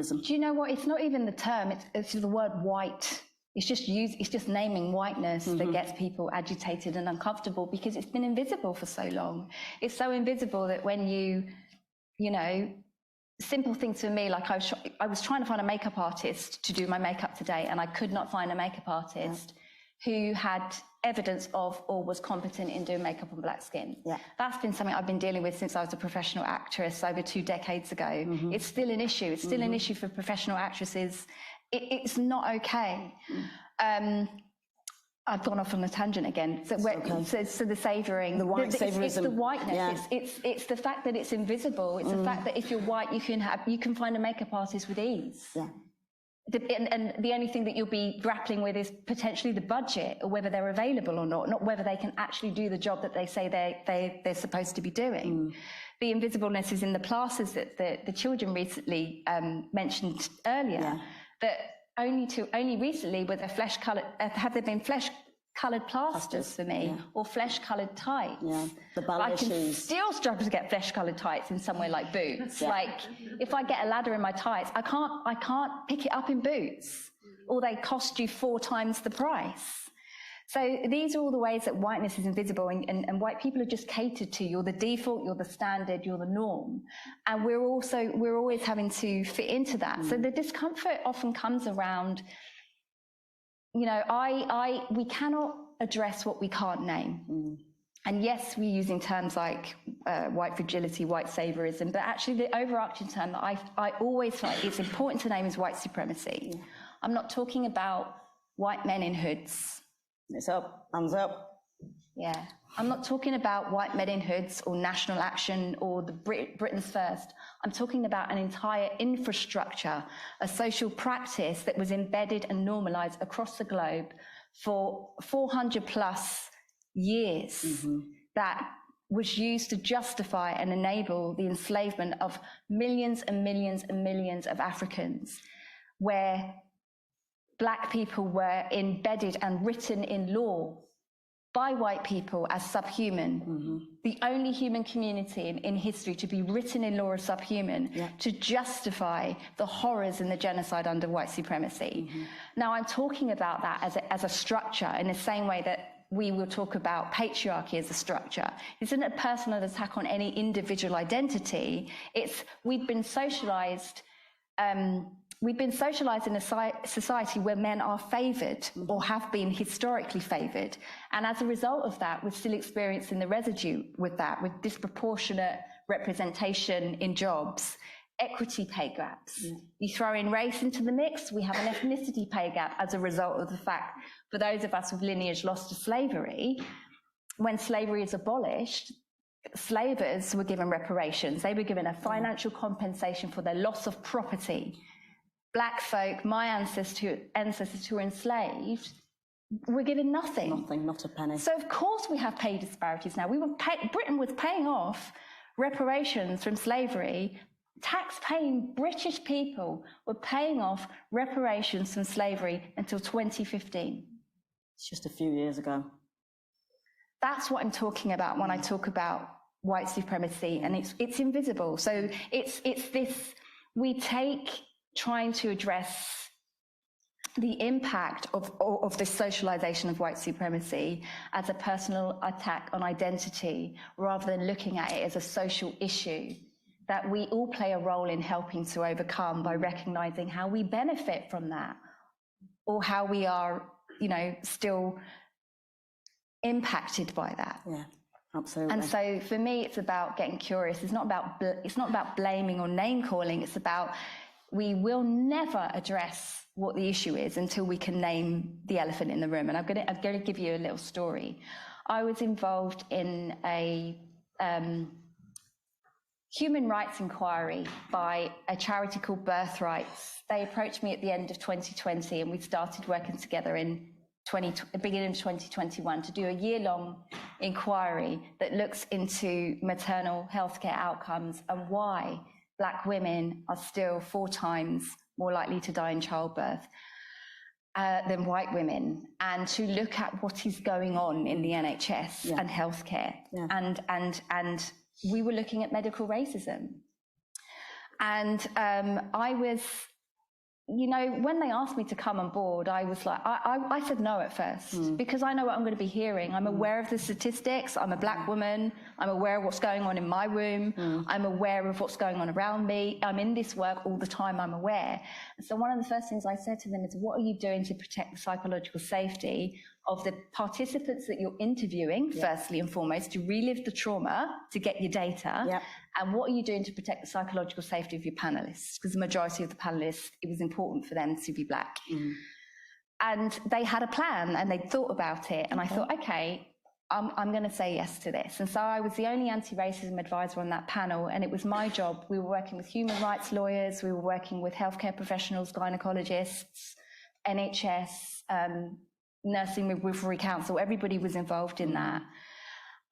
Do you know what? It's not even the term, it's the word white. It's just naming whiteness that gets people agitated and uncomfortable because it's been invisible for so long. It's so invisible that when you know, simple things for me, like I was trying to find a makeup artist to do my makeup today, and I could not find a makeup artist who had evidence of or was competent in doing makeup on black skin. That's been something I've been dealing with since I was a professional actress over 2 decades ago. It's still an issue. It's still an issue for professional actresses. It's not okay. I've gone off on a tangent again. So, so the savouring, the white savourism. It's the whiteness. It's the fact that it's invisible. It's the fact that if you're white, you can find a makeup artist with ease. And the only thing that you'll be grappling with is potentially the budget, or whether they're available or not whether they can actually do the job that they say they're supposed to be doing. The invisibleness is in the plasters that the children recently mentioned earlier. That only recently were there have there been flesh-coloured plasters for me, or flesh-coloured tights. The ballet I can shoes. still struggle to get flesh-coloured tights in somewhere like boots. Like if I get a ladder in my tights, I can't pick it up in boots, or they cost you 4 times the price. So these are all the ways that whiteness is invisible, and white people are just catered to. You're the default, you're the standard, you're the norm. And we're always having to fit into that. So the discomfort often comes around, you know, we cannot address what we can't name. And yes, we're using terms like white fragility, white saviorism, but actually the overarching term that I always find it's important to name is white supremacy. I'm not talking about white men in hoods. It's up, hands up. Yeah, I'm not talking about white men in hoods or national action or the Britain's First. I'm talking about an entire infrastructure, a social practice that was embedded and normalized across the globe for 400 plus years, that was used to justify and enable the enslavement of millions and millions and millions of Africans, where black people were embedded and written in law by white people as subhuman, the only human community in history to be written in law as subhuman, to justify the horrors and the genocide under white supremacy. Now, I'm talking about that as a structure in the same way that we will talk about patriarchy as a structure. It's not a personal attack on any individual identity. We've been socialized in a society where men are favoured, or have been historically favoured. And as a result of that, we're still experiencing the residue with that, with disproportionate representation in jobs, equity pay gaps. You throw in race into the mix, we have an ethnicity pay gap as a result of the fact, for those of us with lineage lost to slavery, when slavery is abolished, slavers were given reparations. They were given a financial compensation for their loss of property. Black folk, my ancestors who were enslaved, were given nothing. Nothing, not a penny. So of course we have pay disparities now. Britain was paying off reparations from slavery. Tax-paying British people were paying off reparations from slavery until 2015. It's just a few years ago. That's what I'm talking about when I talk about white supremacy, and it's invisible. So it's this, we take trying to address the impact of this socialization of white supremacy as a personal attack on identity, rather than looking at it as a social issue that we all play a role in helping to overcome by recognizing how we benefit from that, or how we are, you know, still impacted by that. Yeah, absolutely. And so for me, it's about getting curious. It's not about blaming or name calling. It's about, we will never address what the issue is until we can name the elephant in the room. And I'm going to give you a little story. I was involved in a human rights inquiry by a charity called Birthrights. They approached me at the end of 2020, and we started working together in beginning of 2021 to do a year-long inquiry that looks into maternal healthcare outcomes and why Black women are still 4 times more likely to die in childbirth than white women, and to look at what is going on in the NHS and healthcare. And we were looking at medical racism. And I was, when they asked me to come on board, I was like, I said no at first, because I know what I'm going to be hearing. I'm aware of the statistics. I'm a black woman. I'm aware of what's going on in my womb. I'm aware of what's going on around me. I'm in this work all the time. I'm aware. And so one of the first things I said to them is, what are you doing to protect the psychological safety of the participants that you're interviewing, firstly and foremost, to relive the trauma, to get your data? And what are you doing to protect the psychological safety of your panelists? Because the majority of the panelists, it was important for them to be black. And they had a plan and they thought about it. And I thought, okay, I'm going to say yes to this. And so I was the only anti-racism advisor on that panel. And it was my job. We were working with human rights lawyers. We were working with healthcare professionals, gynecologists, NHS, Nursing Midwifery Council. Everybody was involved in that.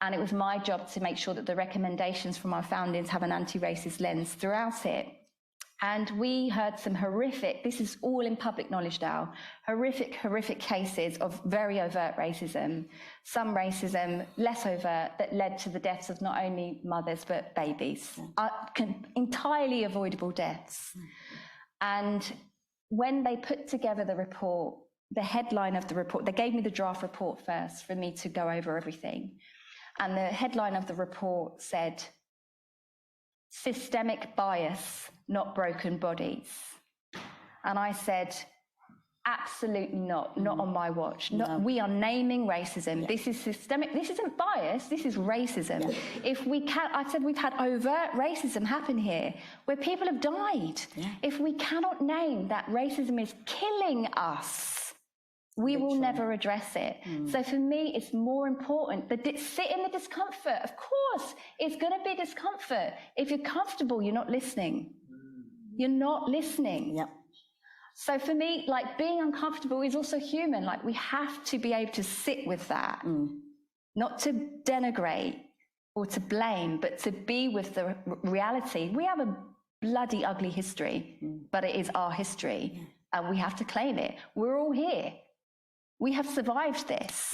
And it was my job to make sure that the recommendations from our foundings have an anti-racist lens throughout it. And we heard some horrific, this is all in public knowledge now, horrific cases of very overt racism, some racism less overt, that led to the deaths of not only mothers but babies, entirely avoidable deaths. And when they put together the report, the headline of the report, they gave me the draft report first for me to go over everything. And the headline of the report said, "Systemic bias, not broken bodies." And I said, absolutely not on my watch. We are naming racism. This is systemic. This isn't bias, this is racism. If we can, I said we've had overt racism happen here, where people have died. If we cannot name that racism is killing us, we will never address it. So for me, it's more important that sit in the discomfort. Of course, it's going to be discomfort. If you're comfortable, you're not listening. You're not listening. So for me, like, being uncomfortable is also human. Like, we have to be able to sit with that, not to denigrate or to blame, but to be with the reality. We have a bloody ugly history, but it is our history, and we have to claim it. We're all here. We have survived this.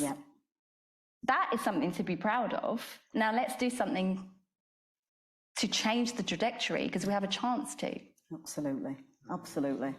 That is something to be proud of. Now let's do something to change the trajectory, because we have a chance to. Absolutely.